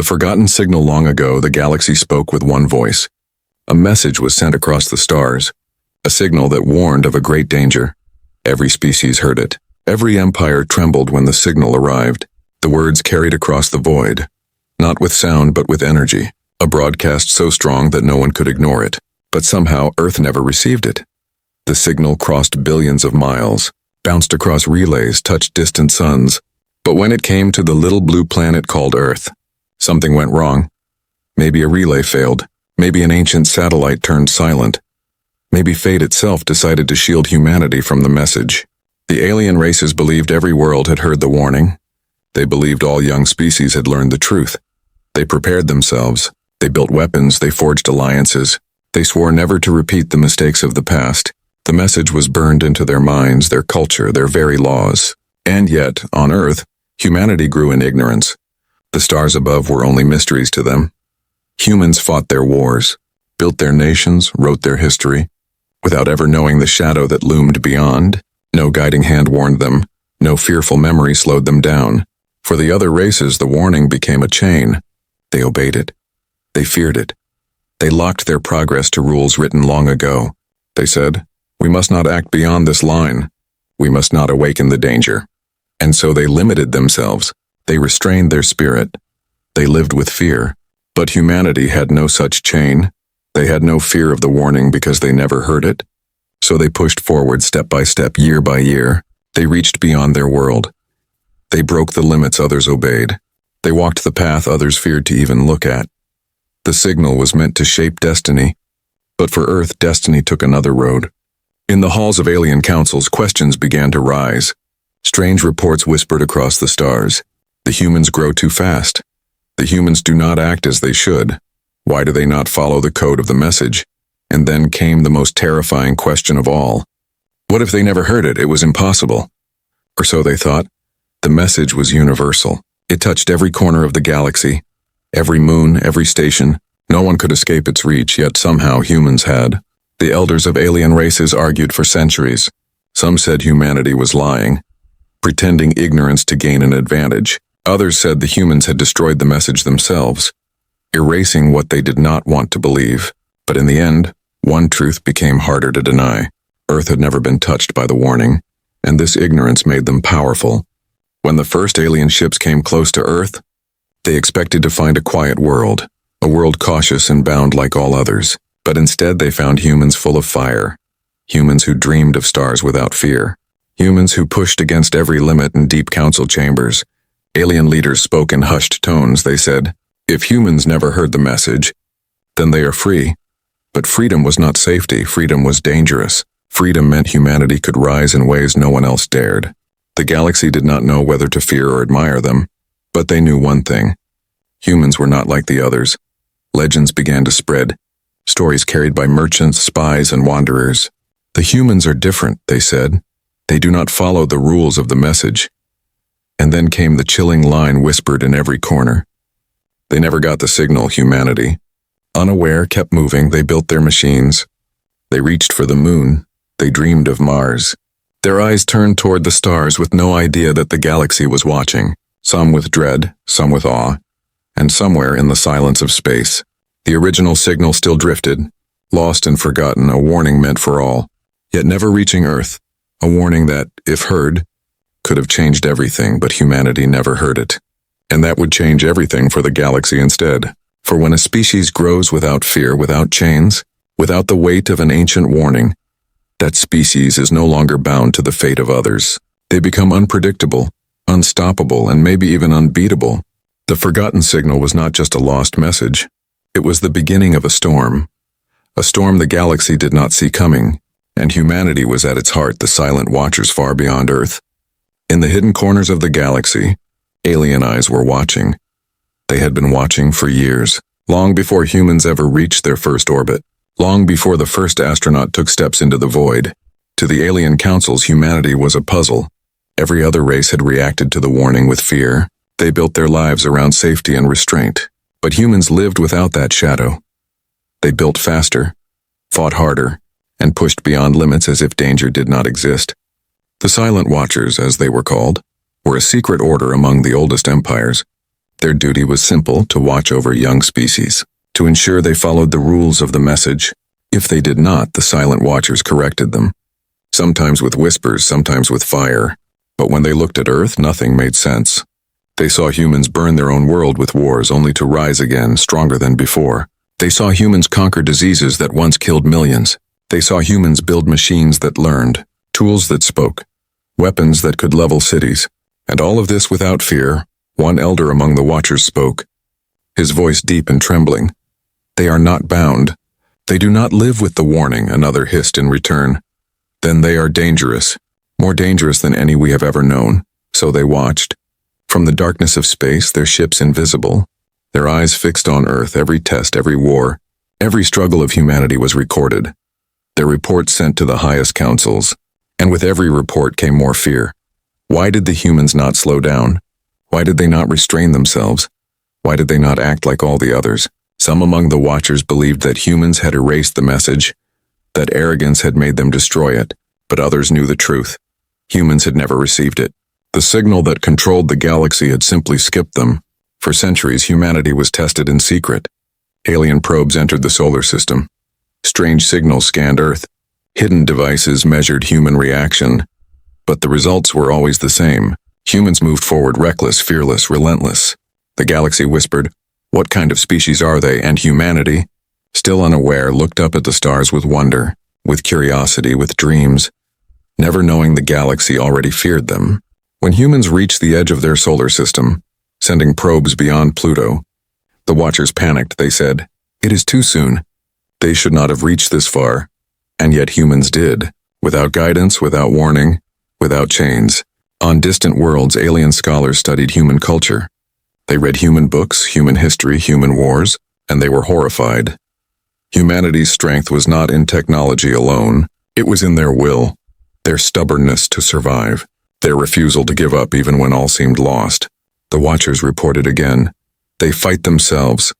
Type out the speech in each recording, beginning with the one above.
The forgotten signal long ago, the galaxy spoke with one voice. A message was sent across the stars, a signal that warned of a great danger. Every species heard it. Every empire trembled when the signal arrived. The words carried across the void, not with sound but with energy, a broadcast so strong that no one could ignore it. But somehow Earth never received it. The signal crossed billions of miles, bounced across relays, touched distant suns. But when it came to the little blue planet called Earth, something went wrong. Maybe a relay failed. Maybe an ancient satellite turned silent. Maybe fate itself decided to shield humanity from the message. The alien races believed every world had heard the warning. They believed all young species had learned the truth. They prepared themselves. They built weapons. They forged alliances. They swore never to repeat the mistakes of the past. The message was burned into their minds, their culture, their very laws. And yet, on Earth, humanity grew in ignorance. The stars above were only mysteries to them. Humans fought their wars, built their nations, wrote their history, without ever knowing the shadow that loomed beyond. No guiding hand warned them. No fearful memory slowed them down. For the other races, the warning became a chain. They obeyed it. They feared it. They locked their progress to rules written long ago. They said, "We must not act beyond this line. We must not awaken the danger." And so they limited themselves. They restrained their spirit. They lived with fear. But humanity had no such chain. They had no fear of the warning because they never heard it. So they pushed forward step by step, year by year. They reached beyond their world. They broke the limits others obeyed. They walked the path others feared to even look at. The signal was meant to shape destiny. But for Earth, destiny took another road. In the halls of alien councils, questions began to rise. Strange reports whispered across the stars. The humans grow too fast. The humans do not act as they should. Why do they not follow the code of the message? And then came the most terrifying question of all. What if they never heard it? It was impossible. Or so they thought. The message was universal. It touched every corner of the galaxy, every moon, every station. No one could escape its reach, yet somehow humans had. The elders of alien races argued for centuries. Some said humanity was lying, pretending ignorance to gain an advantage. Others said the humans had destroyed the message themselves, erasing what they did not want to believe. But in the end, one truth became harder to deny. Earth had never been touched by the warning, and this ignorance made them powerful. When the first alien ships came close to Earth, they expected to find a quiet world, a world cautious and bound like all others. But instead they found humans full of fire, humans who dreamed of stars without fear, humans who pushed against every limit in deep council chambers. Alien leaders spoke in hushed tones. They said, if humans never heard the message, then they are free. But freedom was not safety. Freedom was dangerous. Freedom meant humanity could rise in ways no one else dared. The galaxy did not know whether to fear or admire them, but they knew one thing. Humans were not like the others. Legends began to spread. Stories carried by merchants, spies, and wanderers. The humans are different, they said. They do not follow the rules of the message. And then came the chilling line whispered in every corner. They never got the signal, humanity. Unaware, kept moving, they built their machines. They reached for the moon. They dreamed of Mars. Their eyes turned toward the stars with no idea that the galaxy was watching, some with dread, some with awe, and somewhere in the silence of space, the original signal still drifted, lost and forgotten, a warning meant for all, yet never reaching Earth, a warning that, if heard, could have changed everything, but humanity never heard it. And that would change everything for the galaxy instead. For when a species grows without fear, without chains, without the weight of an ancient warning, that species is no longer bound to the fate of others. They become unpredictable, unstoppable, and maybe even unbeatable. The forgotten signal was not just a lost message. It was the beginning of a storm the galaxy did not see coming, and humanity was at its heart, the silent watchers far beyond Earth. In the hidden corners of the galaxy, alien eyes were watching. They had been watching for years, long before humans ever reached their first orbit, long before the first astronaut took steps into the void. To the alien councils, humanity was a puzzle. Every other race had reacted to the warning with fear. They built their lives around safety and restraint. But humans lived without that shadow. They built faster, fought harder, and pushed beyond limits as if danger did not exist. The Silent Watchers, as they were called, were a secret order among the oldest empires. Their duty was simple: to watch over young species, to ensure they followed the rules of the message. If they did not, the silent watchers corrected them, sometimes with whispers, sometimes with fire. But when they looked at Earth, nothing made sense. They saw humans burn their own world with wars, only to rise again, stronger than before. They saw humans conquer diseases that once killed millions. They saw humans build machines that learned, tools that spoke, weapons that could level cities. And all of this without fear. One elder among the watchers spoke, his voice deep and trembling. "They are not bound. They do not live with the warning," another hissed in return. "Then they are dangerous, more dangerous than any we have ever known." So they watched. From the darkness of space, their ships invisible, their eyes fixed on Earth. Every test, every war, every struggle of humanity was recorded. Their reports sent to the highest councils, and with every report came more fear. Why did the humans not slow down? Why did they not restrain themselves? Why did they not act like all the others? Some among the watchers believed that humans had erased the message, that arrogance had made them destroy it, but others knew the truth. Humans had never received it. The signal that controlled the galaxy had simply skipped them. For centuries, humanity was tested in secret. Alien probes entered the solar system. Strange signals scanned Earth. Hidden devices measured human reaction. But the results were always the same. Humans moved forward reckless, fearless, relentless. The galaxy whispered, "What kind of species are they?" And humanity, still unaware, looked up at the stars with wonder, with curiosity, with dreams, never knowing the galaxy already feared them. When humans reached the edge of their solar system, sending probes beyond Pluto, the watchers panicked. They said, "It is too soon. They should not have reached this far." And yet humans did, without guidance, without warning, without chains. On distant worlds, alien scholars studied human culture. They read human books, human history, human wars, and they were horrified. Humanity's strength was not in technology alone. It was in their will, their stubbornness to survive, their refusal to give up even when all seemed lost. The watchers reported again. They fight themselves,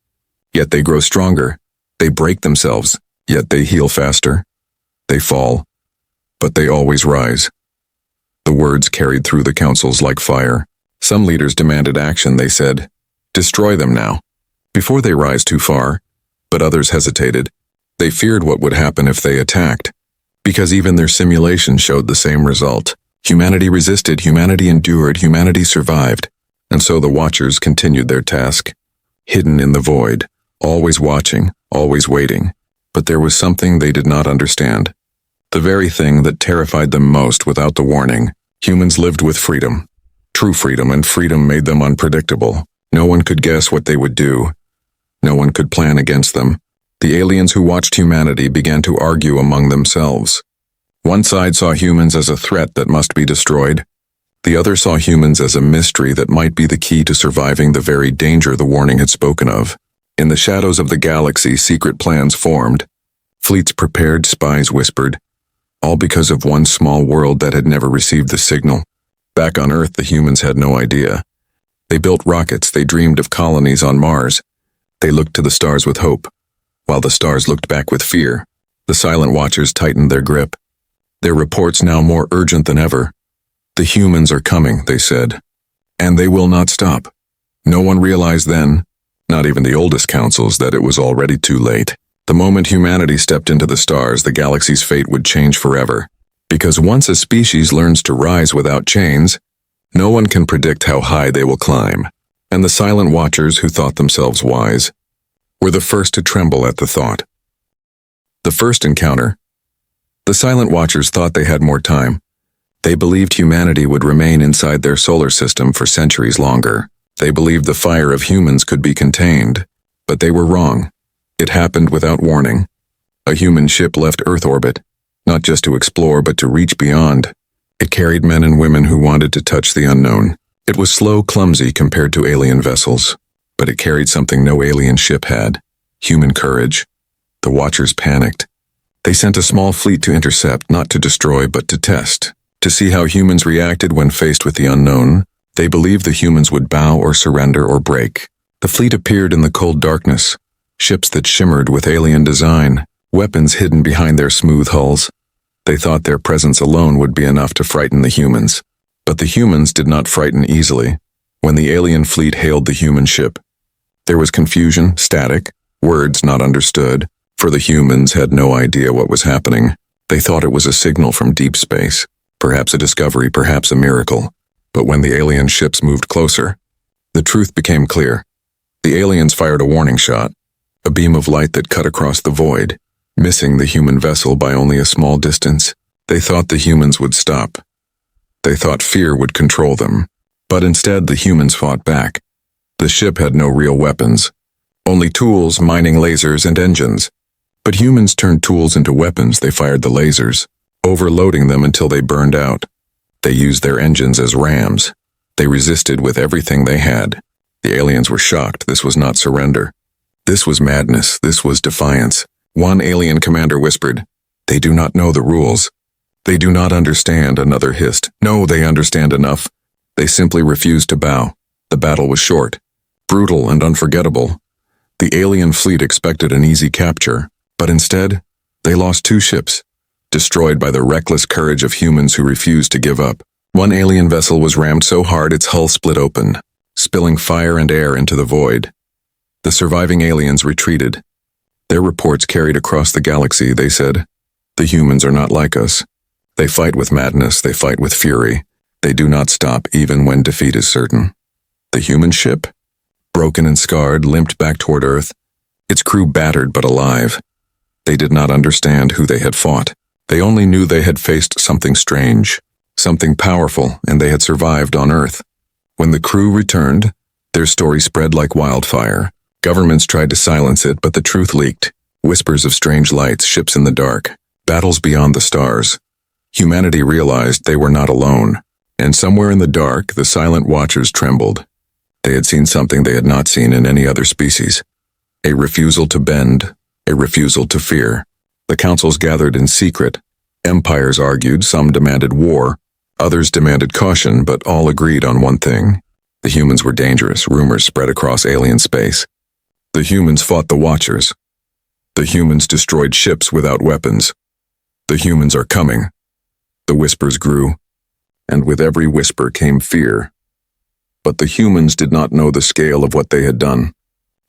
yet they grow stronger. They break themselves, yet they heal faster. They fall, but they always rise. The words carried through the councils like fire. Some leaders demanded action. They said, "Destroy them now, before they rise too far." But others hesitated. They feared what would happen if they attacked, because even their simulation showed the same result. Humanity resisted, humanity endured, humanity survived. And so the watchers continued their task, hidden in the void, always watching, always waiting. But there was something they did not understand. The very thing that terrified them most. Without the warning, humans lived with freedom. True freedom, and freedom made them unpredictable. No one could guess what they would do. No one could plan against them. The aliens who watched humanity began to argue among themselves. One side saw humans as a threat that must be destroyed. The other saw humans as a mystery that might be the key to surviving the very danger the warning had spoken of. In the shadows of the galaxy, secret plans formed. Fleets prepared, spies whispered, all because of one small world that had never received the signal. Back on Earth, the humans had no idea. They built rockets, they dreamed of colonies on Mars. They looked to the stars with hope, while the stars looked back with fear. The silent watchers tightened their grip, their reports now more urgent than ever. "The humans are coming," they said, "and they will not stop." No one realized then, not even the oldest councils, that it was already too late. The moment humanity stepped into the stars, the galaxy's fate would change forever. Because once a species learns to rise without chains, no one can predict how high they will climb. And the silent watchers, who thought themselves wise, were the first to tremble at the thought. The first encounter. The silent watchers thought they had more time. They believed humanity would remain inside their solar system for centuries longer. They believed the fire of humans could be contained, but they were wrong. It happened without warning. A human ship left Earth orbit, not just to explore but to reach beyond. It carried men and women who wanted to touch the unknown. It was slow, clumsy compared to alien vessels, but it carried something no alien ship had: human courage. The watchers panicked. They sent a small fleet to intercept, not to destroy but to test, to see how humans reacted when faced with the unknown. They believed the humans would bow or surrender or break. The fleet appeared in the cold darkness, ships that shimmered with alien design, weapons hidden behind their smooth hulls. They thought their presence alone would be enough to frighten the humans. But the humans did not frighten easily. When the alien fleet hailed the human ship, there was confusion, static, words not understood, for the humans had no idea what was happening. They thought it was a signal from deep space, perhaps a discovery, perhaps a miracle. But when the alien ships moved closer, the truth became clear. The aliens fired a warning shot, a beam of light that cut across the void, missing the human vessel by only a small distance. They thought the humans would stop. They thought fear would control them. But instead, the humans fought back. The ship had no real weapons, only tools, mining lasers, and engines. But humans turned tools into weapons. They fired the lasers, overloading them until they burned out. They used their engines as rams. They resisted with everything they had. The aliens were shocked. This was not surrender. This was madness. This was defiance. One alien commander whispered, "They do not know the rules. They do not understand," another hissed. "No, they understand enough. They simply refused to bow." The battle was short, brutal, and unforgettable. The alien fleet expected an easy capture, but instead, they lost 2 ships, destroyed by the reckless courage of humans who refused to give up. One alien vessel was rammed so hard its hull split open, spilling fire and air into the void. The surviving aliens retreated. Their reports carried across the galaxy. They said, "The humans are not like us. They fight with madness, they fight with fury. They do not stop even when defeat is certain." The human ship, broken and scarred, limped back toward Earth, its crew battered but alive. They did not understand who they had fought. They only knew they had faced something strange, something powerful, and they had survived on Earth. When the crew returned, their story spread like wildfire. Governments tried to silence it, but the truth leaked. Whispers of strange lights, ships in the dark, battles beyond the stars. Humanity realized they were not alone, and somewhere in the dark, the silent watchers trembled. They had seen something they had not seen in any other species. A refusal to bend, a refusal to fear. The councils gathered in secret. Empires argued, some demanded war, others demanded caution, but all agreed on one thing. The humans were dangerous. Rumors spread across alien space. The humans fought the Watchers. The humans destroyed ships without weapons. The humans are coming. The whispers grew, and with every whisper came fear. But the humans did not know the scale of what they had done.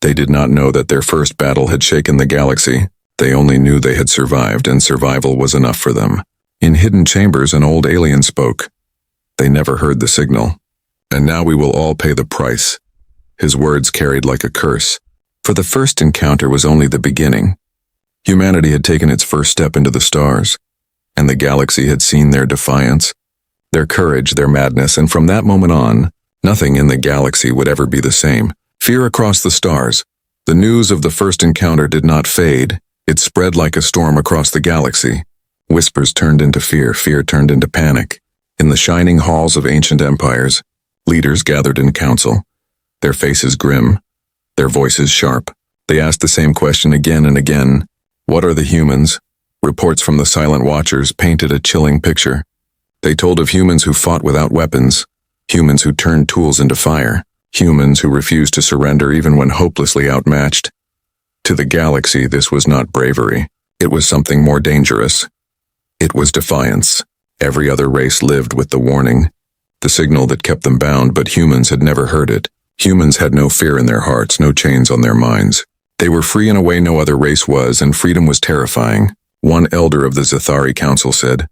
They did not know that their first battle had shaken the galaxy. They only knew they had survived, and survival was enough for them. In hidden chambers, an old alien spoke. They never heard the signal. "And now we will all pay the price." His words carried like a curse. For the first encounter was only the beginning. Humanity had taken its first step into the stars, and the galaxy had seen their defiance, their courage, their madness, and from that moment on, nothing in the galaxy would ever be the same. Fear across the stars. The news of the first encounter did not fade. It spread like a storm across the galaxy. Whispers turned into fear, fear turned into panic. In the shining halls of ancient empires, leaders gathered in council, their faces grim, their voices sharp. They asked the same question again and again. What are the humans? Reports from the silent watchers painted a chilling picture. They told of humans who fought without weapons, humans who turned tools into fire, humans who refused to surrender even when hopelessly outmatched. To the galaxy, this was not bravery. It was something more dangerous. It was defiance. Every other race lived with the warning, the signal that kept them bound, but humans had never heard it. Humans had no fear in their hearts, no chains on their minds. They were free in a way no other race was, and freedom was terrifying. One elder of the HFY Council said,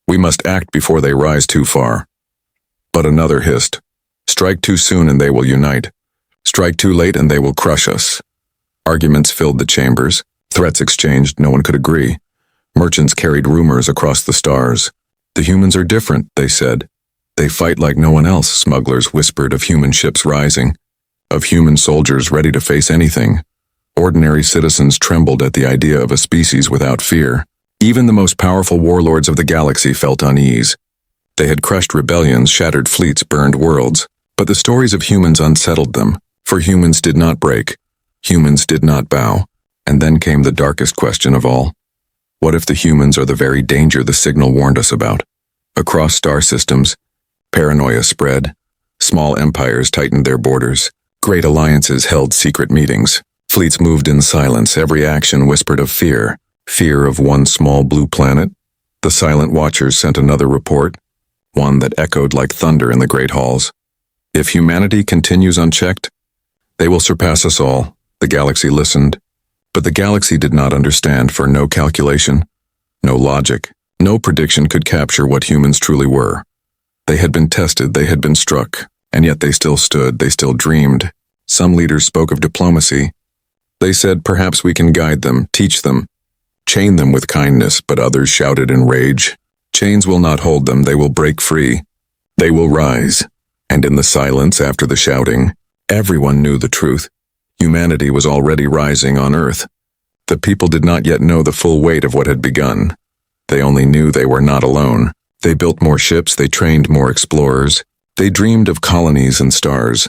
"We must act before they rise too far." But another hissed, "Strike too soon and they will unite. Strike too late and they will crush us." Arguments filled the chambers, threats exchanged, no one could agree. Merchants carried rumors across the stars. "The humans are different," they said. "They fight like no one else," smugglers whispered of human ships rising, of human soldiers ready to face anything. Ordinary citizens trembled at the idea of a species without fear. Even the most powerful warlords of the galaxy felt unease. They had crushed rebellions, shattered fleets, burned worlds. But the stories of humans unsettled them, for humans did not break. Humans did not bow. And then came the darkest question of all. What if the humans are the very danger the signal warned us about? Across star systems, paranoia spread. Small empires tightened their borders. Great alliances held secret meetings. Fleets moved in silence. Every action whispered of fear. Fear of one small blue planet. The silent watchers sent another report, one that echoed like thunder in the great halls. If humanity continues unchecked, they will surpass us all. The galaxy listened, but the galaxy did not understand, for no calculation, no logic, no prediction could capture what humans truly were. They had been tested, they had been struck, and yet they still stood, they still dreamed. Some leaders spoke of diplomacy. They said, perhaps we can guide them, teach them, chain them with kindness, but others shouted in rage. Chains will not hold them, they will break free. They will rise. And in the silence after the shouting, everyone knew the truth. Humanity was already rising on Earth. The people did not yet know the full weight of what had begun. They only knew they were not alone. They built more ships, they trained more explorers. They dreamed of colonies and stars,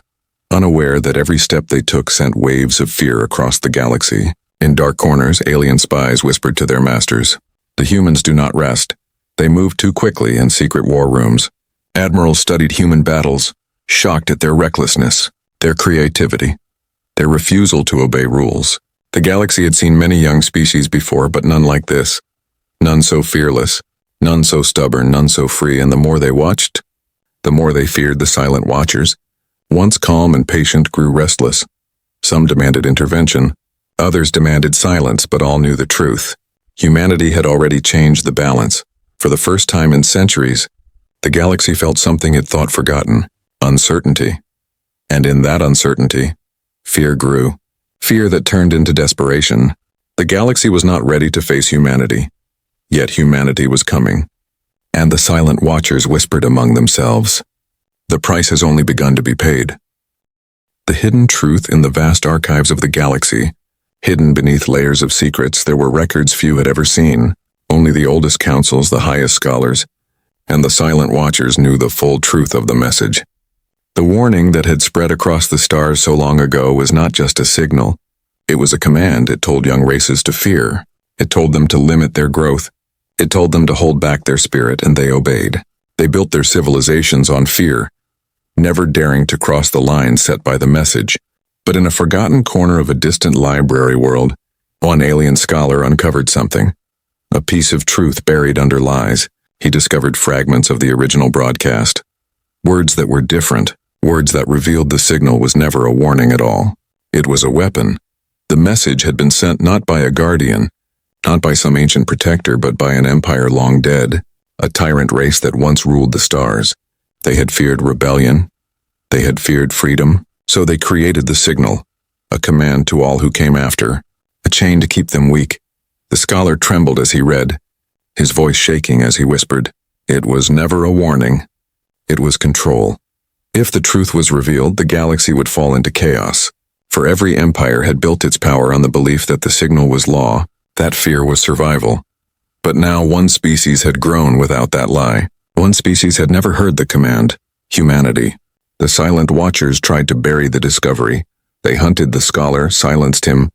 unaware that every step they took sent waves of fear across the galaxy. In dark corners, alien spies whispered to their masters, "The humans do not rest. They move too quickly." In secret war rooms, admirals studied human battles, shocked at their recklessness, their creativity, their refusal to obey rules. The galaxy had seen many young species before, but none like this. None so fearless, none so stubborn, none so free, and the more they watched, the more they feared the silent watchers. Once calm and patient grew restless. Some demanded intervention, others demanded silence, but all knew the truth. Humanity had already changed the balance. For the first time in centuries, the galaxy felt something it thought forgotten: uncertainty. And in that uncertainty, fear grew. Fear that turned into desperation. The galaxy was not ready to face humanity. Yet humanity was coming. And the silent watchers whispered among themselves, "The price has only begun to be paid." The hidden truth in the vast archives of the galaxy, hidden beneath layers of secrets, there were records few had ever seen. Only the oldest councils, the highest scholars, and the silent watchers knew the full truth of the message. The warning that had spread across the stars so long ago was not just a signal. It was a command. It told young races to fear. It told them to limit their growth. It told them to hold back their spirit, and they obeyed. They built their civilizations on fear, never daring to cross the line set by the message. But in a forgotten corner of a distant library world, one alien scholar uncovered something. A piece of truth buried under lies. He discovered fragments of the original broadcast. Words that were different, words that revealed the signal was never a warning at all. It was a weapon. The message had been sent not by a guardian, not by some ancient protector, but by an empire long dead, a tyrant race that once ruled the stars. They had feared rebellion. They had feared freedom. So they created the signal, a command to all who came after, a chain to keep them weak. The scholar trembled as he read, his voice shaking as he whispered. It was never a warning. It was control. If the truth was revealed, the galaxy would fall into chaos. For every empire had built its power on the belief that the signal was law, that fear was survival. But now one species had grown without that lie. One species had never heard the command: humanity. The silent watchers tried to bury the discovery. They hunted the scholar, silenced him,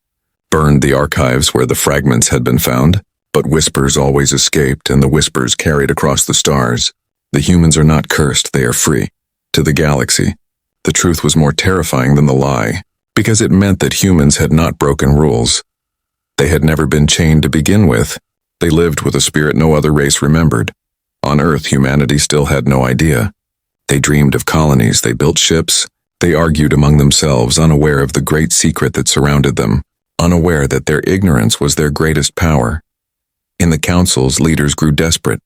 burned the archives where the fragments had been found. But whispers always escaped, and the whispers carried across the stars. The humans are not cursed, they are free. To the galaxy, the truth was more terrifying than the lie, because it meant that humans had not broken rules. They had never been chained to begin with. They lived with a spirit no other race remembered. On Earth, humanity still had no idea. They dreamed of colonies, they built ships, they argued among themselves, unaware of the great secret that surrounded them, unaware that their ignorance was their greatest power. In the councils, leaders grew desperate.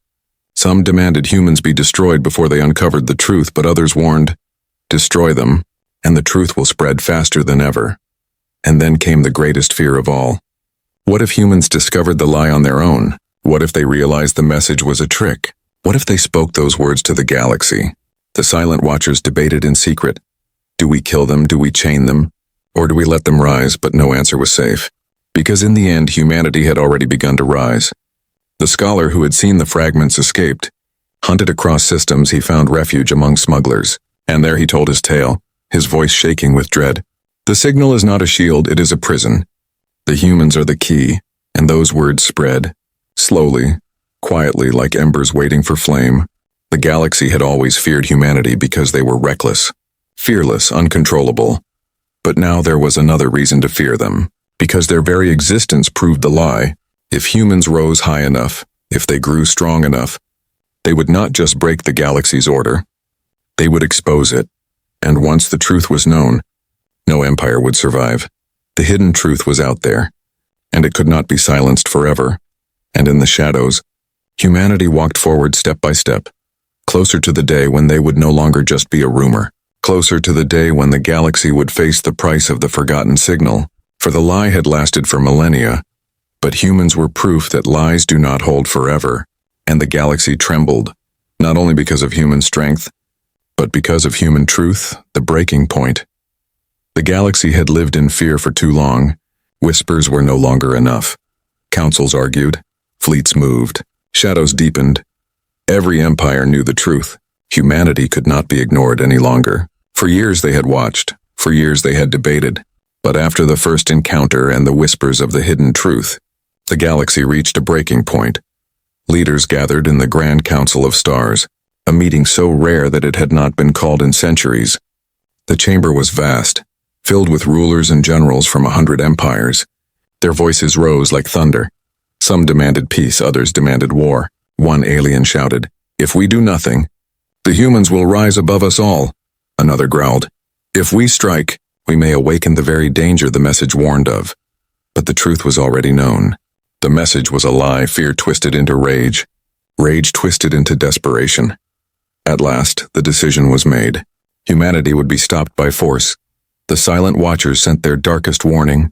Some demanded humans be destroyed before they uncovered the truth, but others warned, destroy them, and the truth will spread faster than ever. And then came the greatest fear of all. What if humans discovered the lie on their own? What if they realized the message was a trick? What if they spoke those words to the galaxy? The silent watchers debated in secret. Do we kill them? Do we chain them? Or do we let them rise? But no answer was safe. Because in the end, humanity had already begun to rise. The scholar who had seen the fragments escaped. Hunted across systems, he found refuge among smugglers. And there he told his tale, his voice shaking with dread. The signal is not a shield, it is a prison. The humans are the key, and those words spread. Slowly, quietly, like embers waiting for flame. The galaxy had always feared humanity because they were reckless, fearless, uncontrollable. But now there was another reason to fear them, because their very existence proved the lie. If humans rose high enough, if they grew strong enough, they would not just break the galaxy's order. They would expose it. And once the truth was known, no empire would survive. The hidden truth was out there, and it could not be silenced forever. And in the shadows, humanity walked forward step by step, closer to the day when they would no longer just be a rumor, closer to the day when the galaxy would face the price of the forgotten signal. For the lie had lasted for millennia, but humans were proof that lies do not hold forever, and the galaxy trembled, not only because of human strength, but because of human truth, the breaking point. The galaxy had lived in fear for too long. Whispers were no longer enough. Councils argued, fleets moved, shadows deepened. Every empire knew the truth. Humanity could not be ignored any longer. For years they had watched, for years they had debated. But after the first encounter and the whispers of the hidden truth, the galaxy reached a breaking point. Leaders gathered in the Grand Council of Stars, a meeting so rare that it had not been called in centuries. The chamber was vast, filled with rulers and generals from 100 empires. Their voices rose like thunder. Some demanded peace, others demanded war. One alien shouted, "If we do nothing, the humans will rise above us all." Another growled, "If we strike, we may awaken the very danger the message warned of." But the truth was already known. The message was a lie, fear twisted into rage, rage twisted into desperation. At last, the decision was made. Humanity would be stopped by force. The silent watchers sent their darkest warning.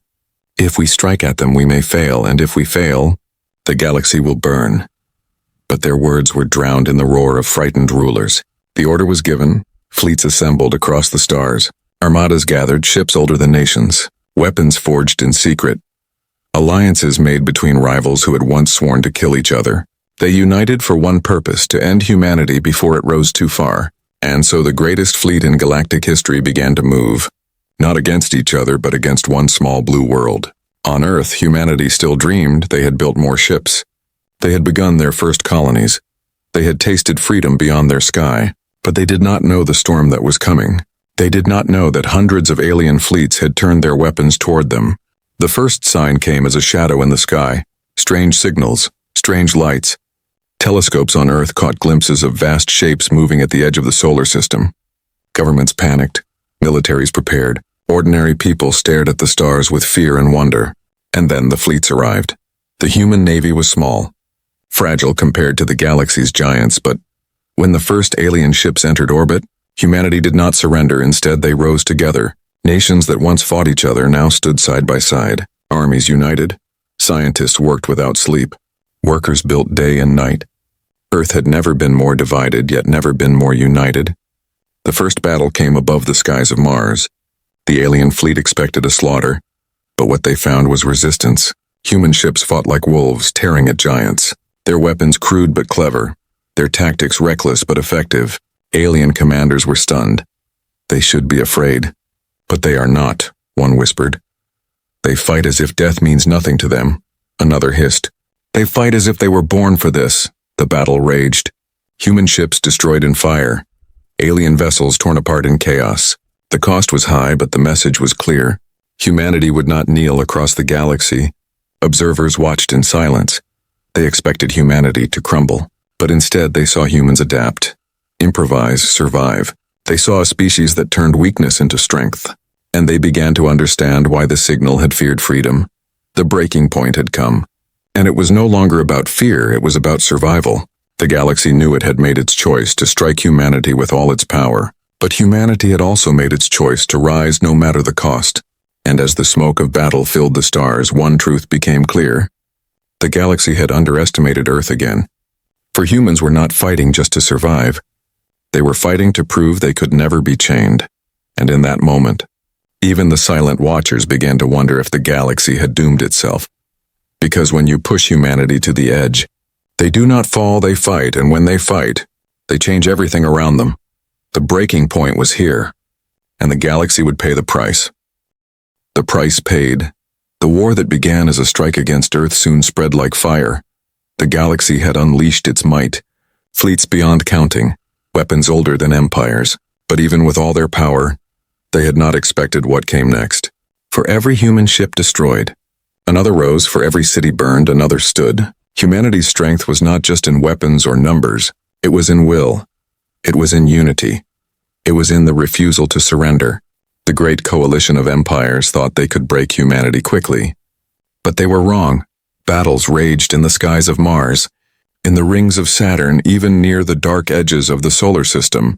If we strike at them, we may fail, and if we fail, the galaxy will burn. But their words were drowned in the roar of frightened rulers. The order was given, fleets assembled across the stars. Armadas gathered, ships older than nations, weapons forged in secret, alliances made between rivals who had once sworn to kill each other. They united for one purpose, to end humanity before it rose too far. And so the greatest fleet in galactic history began to move, not against each other, but against one small blue world. On Earth, humanity still dreamed. They had built more ships. They had begun their first colonies. They had tasted freedom beyond their sky, but they did not know the storm that was coming. They did not know that hundreds of alien fleets had turned their weapons toward them. The first sign came as a shadow in the sky. Strange signals, strange lights. Telescopes on Earth caught glimpses of vast shapes moving at the edge of the solar system. Governments panicked. Militaries prepared. Ordinary people stared at the stars with fear and wonder. And then the fleets arrived. The human navy was small, fragile compared to the galaxy's giants, but when the first alien ships entered orbit, humanity did not surrender. Instead, they rose together. Nations that once fought each other now stood side by side. Armies united. Scientists worked without sleep. Workers built day and night. Earth had never been more divided, yet never been more united. The first battle came above the skies of Mars. The alien fleet expected a slaughter, but what they found was resistance. Human ships fought like wolves, tearing at giants. Their weapons crude but clever. Their tactics reckless but effective. Alien commanders were stunned. They should be afraid. But they are not, one whispered. They fight as if death means nothing to them, another hissed. They fight as if they were born for this. The battle raged. Human ships destroyed in fire. Alien vessels torn apart in chaos. The cost was high, but the message was clear. Humanity would not kneel across the galaxy. Observers watched in silence. They expected humanity to crumble, but instead they saw humans adapt, improvise, survive. They saw a species that turned weakness into strength, and they began to understand why the signal had feared freedom. The breaking point had come, and it was no longer about fear, it was about survival. The galaxy knew it had made its choice to strike humanity with all its power, but humanity had also made its choice to rise no matter the cost. And as the smoke of battle filled the stars, one truth became clear. The galaxy had underestimated Earth again. For humans were not fighting just to survive. They were fighting to prove they could never be chained. And in that moment, even the silent watchers began to wonder if the galaxy had doomed itself. Because when you push humanity to the edge, they do not fall, they fight, and when they fight, they change everything around them. The breaking point was here, and the galaxy would pay the price. The price paid. The war that began as a strike against Earth soon spread like fire. The galaxy had unleashed its might, fleets beyond counting, weapons older than empires. But even with all their power, they had not expected what came next. For every human ship destroyed, another rose. For every city burned, another stood. Humanity's strength was not just in weapons or numbers. It was in will. It was in unity. It was in the refusal to surrender. The great coalition of empires thought they could break humanity quickly. But they were wrong. Battles raged in the skies of Mars, in the rings of Saturn, even near the dark edges of the solar system.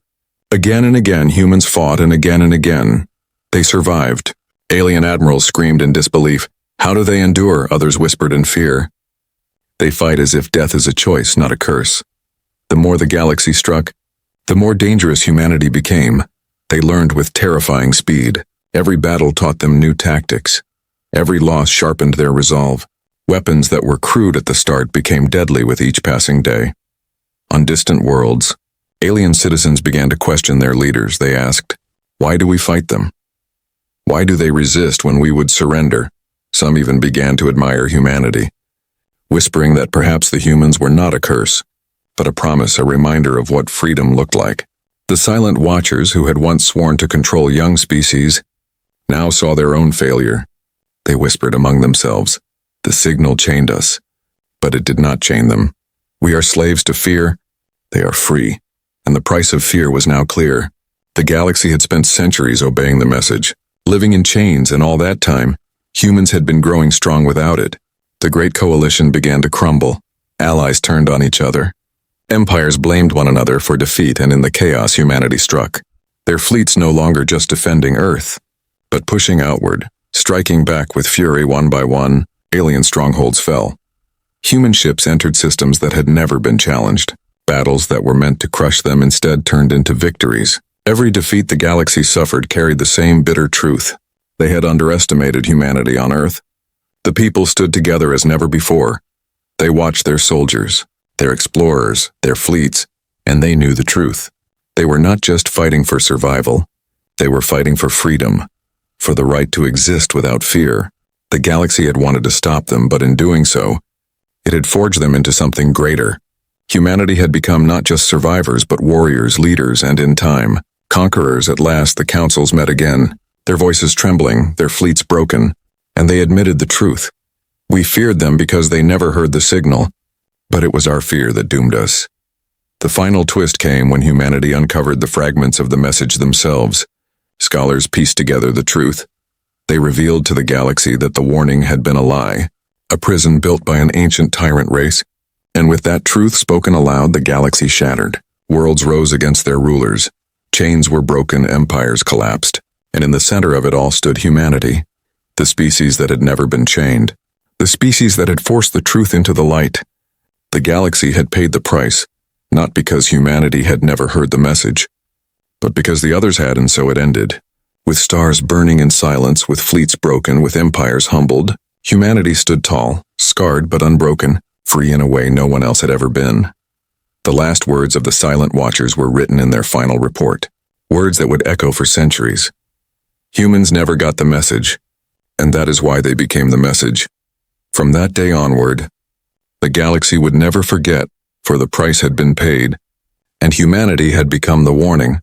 Again and again humans fought, and again they survived. Alien admirals screamed in disbelief. How do they endure? Others whispered in fear. They fight as if death is a choice, not a curse. The more the galaxy struck, the more dangerous humanity became. They learned with terrifying speed. Every battle taught them new tactics. Every loss sharpened their resolve. Weapons that were crude at the start became deadly with each passing day. On distant worlds, alien citizens began to question their leaders. They asked, why do we fight them? Why do they resist when we would surrender? Some even began to admire humanity, whispering that perhaps the humans were not a curse, but a promise, a reminder of what freedom looked like. The silent watchers who had once sworn to control young species now saw their own failure. They whispered among themselves, the signal chained us, but it did not chain them. We are slaves to fear, they are free, and the price of fear was now clear. The galaxy had spent centuries obeying the message, living in chains, and all that time, humans had been growing strong without it. The great coalition began to crumble. Allies turned on each other. Empires blamed one another for defeat, and in the chaos humanity struck. Their fleets no longer just defending Earth, but pushing outward, striking back with fury one by one. Alien strongholds fell. Human ships entered systems that had never been challenged. Battles that were meant to crush them instead turned into victories. Every defeat the galaxy suffered carried the same bitter truth. They had underestimated humanity on Earth. The people stood together as never before. They watched their soldiers, their explorers, their fleets, and they knew the truth. They were not just fighting for survival. They were fighting for freedom, for the right to exist without fear. The galaxy had wanted to stop them, but in doing so, it had forged them into something greater. Humanity had become not just survivors, but warriors, leaders, and in time, conquerors. At last, the councils met again, their voices trembling, their fleets broken, and they admitted the truth. We feared them because they never heard the signal, but it was our fear that doomed us. The final twist came when humanity uncovered the fragments of the message themselves. Scholars pieced together the truth. They revealed to the galaxy that the warning had been a lie, a prison built by an ancient tyrant race. And with that truth spoken aloud, the galaxy shattered. Worlds rose against their rulers. Chains were broken, empires collapsed. And in the center of it all stood humanity, the species that had never been chained, the species that had forced the truth into the light. The galaxy had paid the price, not because humanity had never heard the message, but because the others had, and so it ended. With stars burning in silence, with fleets broken, with empires humbled, humanity stood tall, scarred but unbroken, free in a way no one else had ever been. The last words of the silent watchers were written in their final report, words that would echo for centuries. Humans never got the message, and that is why they became the message. From that day onward, the galaxy would never forget, for the price had been paid, and humanity had become the warning.